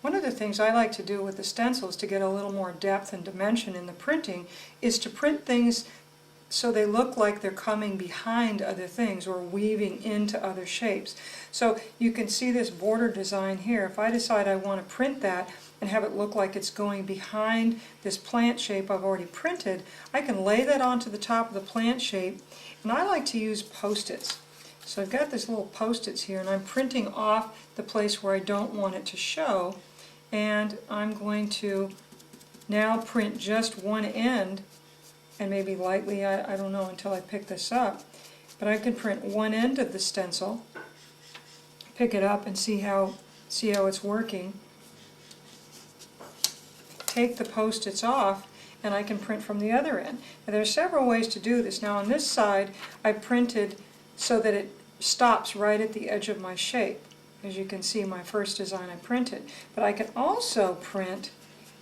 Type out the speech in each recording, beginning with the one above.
One of the things I like to do with the stencils to get a little more depth and dimension in the printing is to print things so they look like they're coming behind other things or weaving into other shapes. So you can see this border design here. If I decide I want to print that and have it look like it's going behind this plant shape I've already printed, I can lay that onto the top of the plant shape, and I like to use Post-its. So I've got this little Post-its here, and I'm printing off the place where I don't want it to show, and I'm going to now print just one end, and maybe lightly, I don't know until I pick this up, but I can print one end of the stencil, pick it up and see how it's working, take the Post-its off, and I can print from the other end. Now, there are several ways to do this. Now on this side I printed so that it stops right at the edge of my shape. As you can see, my first design I printed. But I can also print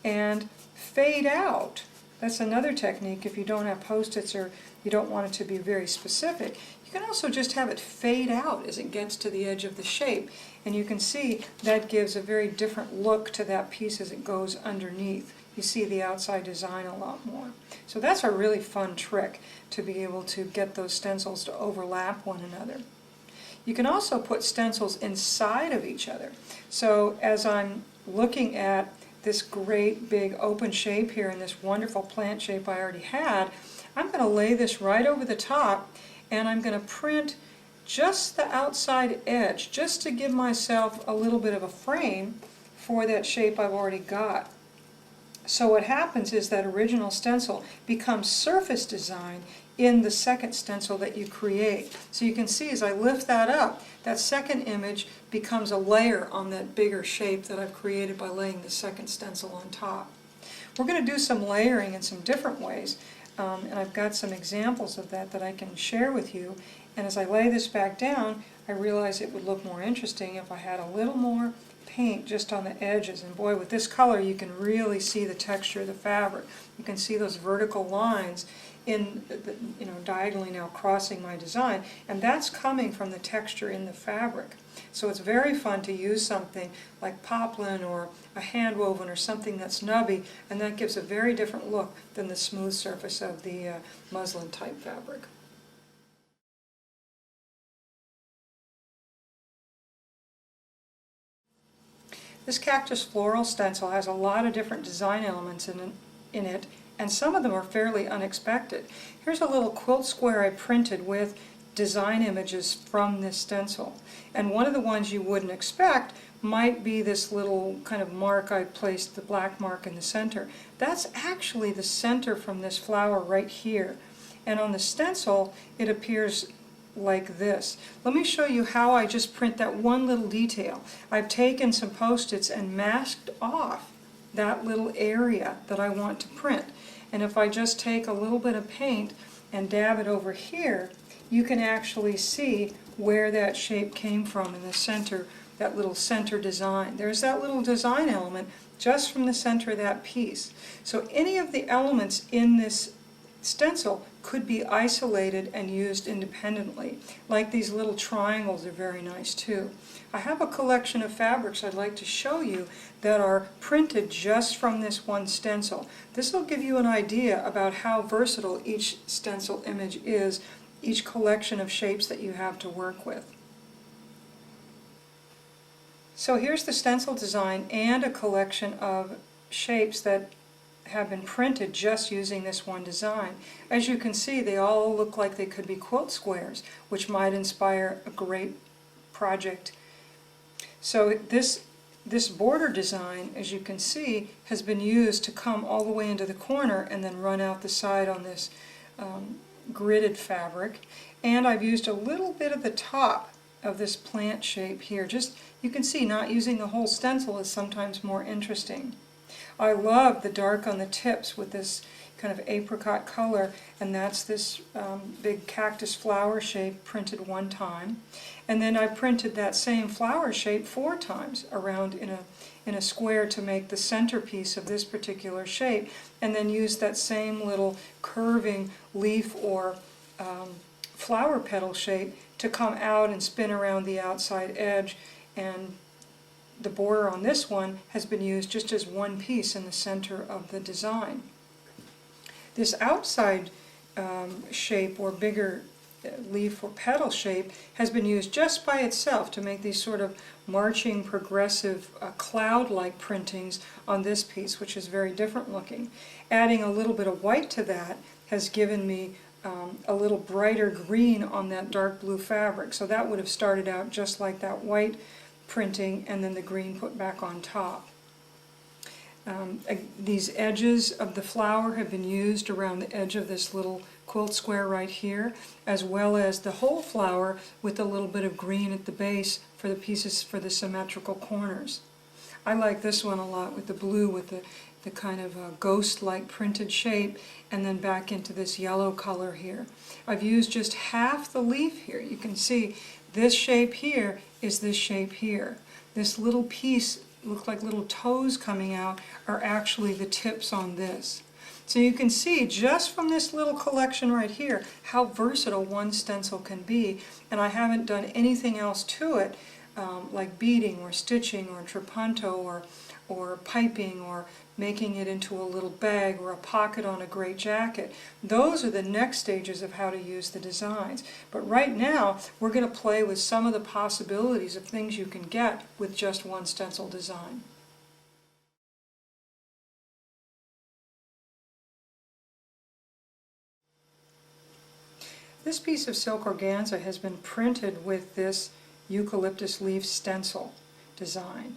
and fade out. That's another technique if you don't have Post-its or you don't want it to be very specific. You can also just have it fade out as it gets to the edge of the shape. And you can see that gives a very different look to that piece as it goes underneath. You see the outside design a lot more. So that's a really fun trick to be able to get those stencils to overlap one another. You can also put stencils inside of each other. So as I'm looking at this great big open shape here and this wonderful plant shape I already had, I'm going to lay this right over the top, and I'm going to print just the outside edge just to give myself a little bit of a frame for that shape I've already got. So what happens is that original stencil becomes surface design in the second stencil that you create. So you can see as I lift that up, that second image becomes a layer on that bigger shape that I've created by laying the second stencil on top. We're going to do some layering in some different ways, and I've got some examples of that I can share with you. And as I lay this back down, I realize it would look more interesting if I had a little more paint just on the edges. And boy, with this color you can really see the texture of the fabric. You can see those vertical lines in the, diagonally now crossing my design, and that's coming from the texture in the fabric. So it's very fun to use something like poplin or a hand woven or something that's nubby, and that gives a very different look than the smooth surface of the muslin type fabric. This cactus floral stencil has a lot of different design elements in it, and some of them are fairly unexpected. Here's a little quilt square I printed with design images from this stencil. And one of the ones you wouldn't expect might be this little kind of mark I placed, the black mark in the center. That's actually the center from this flower right here. And on the stencil it appears like this. Let me show you how I just print that one little detail. I've taken some Post-its and masked off that little area that I want to print. And if I just take a little bit of paint and dab it over here, you can actually see where that shape came from in the center, that little center design. There's that little design element just from the center of that piece. So any of the elements in this stencil could be isolated and used independently. Like these little triangles are very nice too. I have a collection of fabrics I'd like to show you that are printed just from this one stencil. This will give you an idea about how versatile each stencil image is, each collection of shapes that you have to work with. So here's the stencil design and a collection of shapes that have been printed just using this one design. As you can see, they all look like they could be quilt squares, which might inspire a great project. So this border design, as you can see, has been used to come all the way into the corner and then run out the side on this gridded fabric. And I've used a little bit of the top of this plant shape here. Just, you can see, not using the whole stencil is sometimes more interesting. I love the dark on the tips with this kind of apricot color, and that's this big cactus flower shape printed one time. And then I printed that same flower shape 4 times around in a square to make the centerpiece of this particular shape, and then used that same little curving leaf or flower petal shape to come out and spin around the outside edge and the border on this one has been used just as one piece in the center of the design. This outside shape, or bigger leaf or petal shape, has been used just by itself to make these sort of marching, progressive, cloud-like printings on this piece, which is very different looking. Adding a little bit of white to that has given me a little brighter green on that dark blue fabric. So that would have started out just like that white printing and then the green put back on top. These edges of the flower have been used around the edge of this little quilt square right here, as well as the whole flower with a little bit of green at the base for the pieces for the symmetrical corners. I like this one a lot with the blue, with the kind of ghost-like printed shape, and then back into this yellow color here. I've used just half the leaf here. You can see this shape here is this shape here. This little piece, look like little toes coming out, are actually the tips on this. So you can see just from this little collection right here how versatile one stencil can be, and I haven't done anything else to it like beading or stitching or trapunto or piping or making it into a little bag or a pocket on a gray jacket. Those are the next stages of how to use the designs. But right now we're going to play with some of the possibilities of things you can get with just one stencil design. This piece of silk organza has been printed with this eucalyptus leaf stencil design.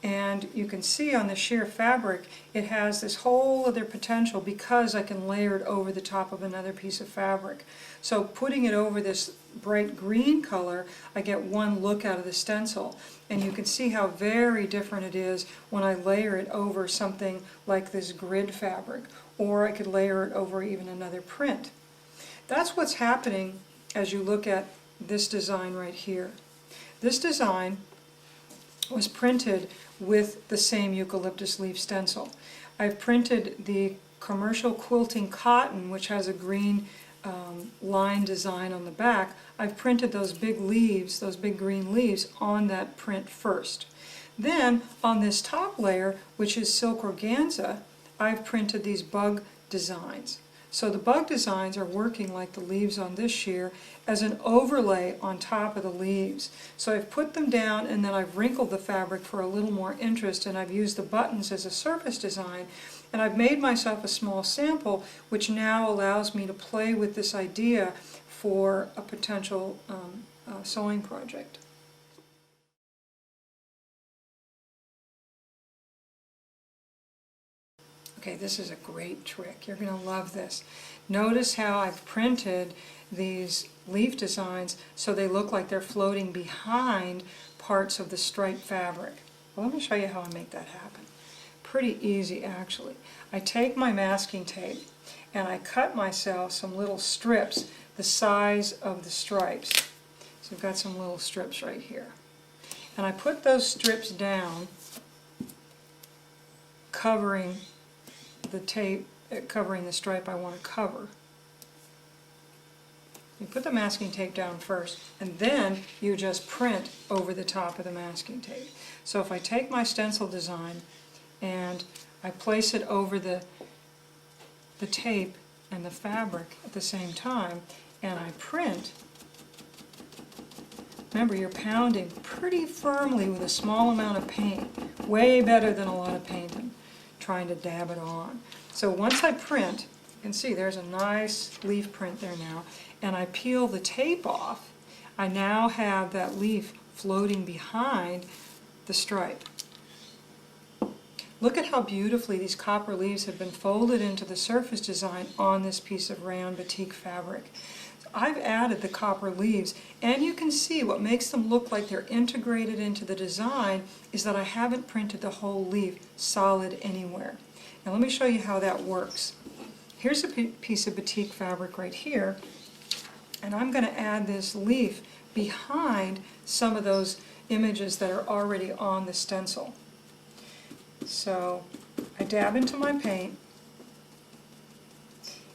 And you can see on the sheer fabric it has this whole other potential because I can layer it over the top of another piece of fabric. So putting it over this bright green color, I get one look out of the stencil. And you can see how very different it is when I layer it over something like this grid fabric, or I could layer it over even another print. That's what's happening as you look at this design right here. This design was printed with the same eucalyptus leaf stencil. I've printed the commercial quilting cotton, which has a green line design on the back. I've printed those big leaves, those big green leaves, on that print first. Then on this top layer, which is silk organza, I've printed these bug designs. So the bug designs are working like the leaves on this sheer as an overlay on top of the leaves. So I've put them down and then I've wrinkled the fabric for a little more interest, and I've used the buttons as a surface design, and I've made myself a small sample which now allows me to play with this idea for a potential sewing project. Okay, this is a great trick. You're going to love this. Notice how I've printed these leaf designs so they look like they're floating behind parts of the striped fabric. Well, let me show you how I make that happen. Pretty easy, actually. I take my masking tape and I cut myself some little strips the size of the stripes. So I've got some little strips right here. And I put those strips down, covering the tape, covering the stripe I want to cover. You put the masking tape down first, and then you just print over the top of the masking tape. So if I take my stencil design and I place it over the tape and the fabric at the same time, and I print, remember, you're pounding pretty firmly with a small amount of paint, way better than a lot of paint and trying to dab it on. So once I print, you can see there's a nice leaf print there now, and I peel the tape off, I now have that leaf floating behind the stripe. Look at how beautifully these copper leaves have been folded into the surface design on this piece of rayon batik fabric. I've added the copper leaves, and you can see what makes them look like they're integrated into the design is that I haven't printed the whole leaf solid anywhere. Now let me show you how that works. Here's a piece of batik fabric right here, and I'm going to add this leaf behind some of those images that are already on the stencil. So I dab into my paint,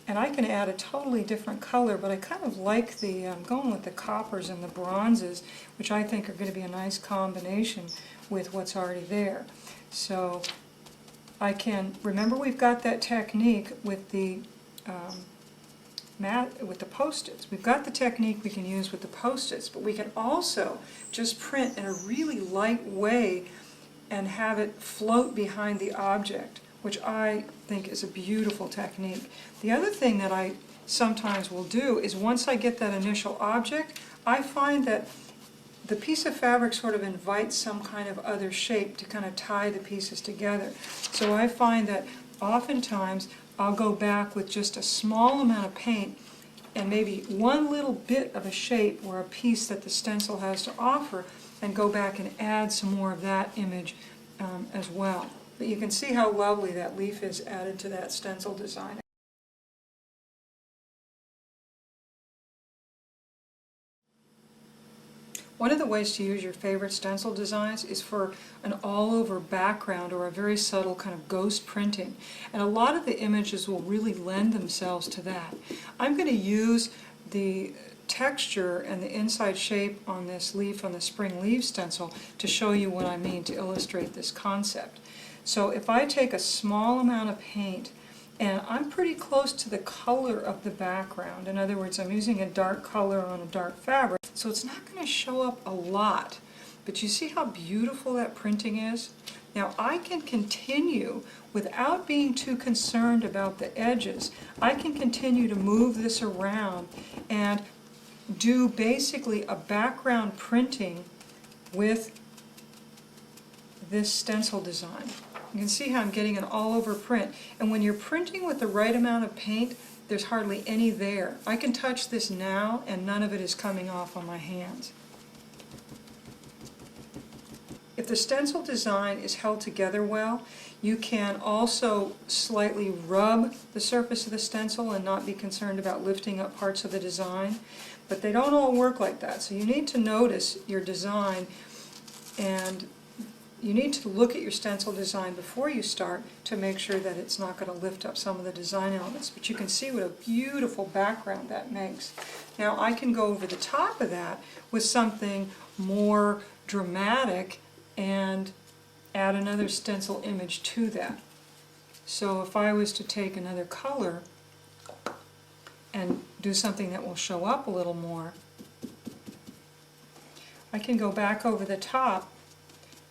And I can add a totally different color, but I kind of like the, going with the coppers and the bronzes, which I think are going to be a nice combination with what's already there. So I can, remember we've got that technique with the with the Post-its. We've got the technique we can use with the Post-its, but we can also just print in a really light way and have it float behind the object, which I think is a beautiful technique. The other thing that I sometimes will do is once I get that initial object, I find that the piece of fabric sort of invites some kind of other shape to kind of tie the pieces together. So I find that oftentimes I'll go back with just a small amount of paint and maybe one little bit of a shape or a piece that the stencil has to offer, and go back and add some more of that image as well. But you can see how lovely that leaf is added to that stencil design. One of the ways to use your favorite stencil designs is for an all-over background or a very subtle kind of ghost printing. And a lot of the images will really lend themselves to that. I'm going to use the texture and the inside shape on this leaf, on the spring leaf stencil, to show you what I mean, to illustrate this concept. So if I take a small amount of paint, and I'm pretty close to the color of the background. In other words, I'm using a dark color on a dark fabric, so it's not going to show up a lot. But you see how beautiful that printing is? Now I can continue without being too concerned about the edges. I can continue to move this around and do basically a background printing with this stencil design. You can see how I'm getting an all-over print. And when you're printing with the right amount of paint, there's hardly any there. I can touch this now and none of it is coming off on my hands. If the stencil design is held together well, you can also slightly rub the surface of the stencil and not be concerned about lifting up parts of the design. But they don't all work like that. So you need to notice your design, and you need to look at your stencil design before you start to make sure that it's not going to lift up some of the design elements. But you can see what a beautiful background that makes. Now I can go over the top of that with something more dramatic and add another stencil image to that. So if I was to take another color and do something that will show up a little more, I can go back over the top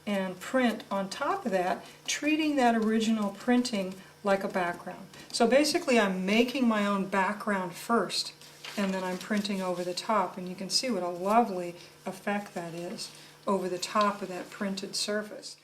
and print on top of that, treating that original printing like a background. So basically I'm making my own background first, and then I'm printing over the top, and you can see what a lovely effect that is over the top of that printed surface.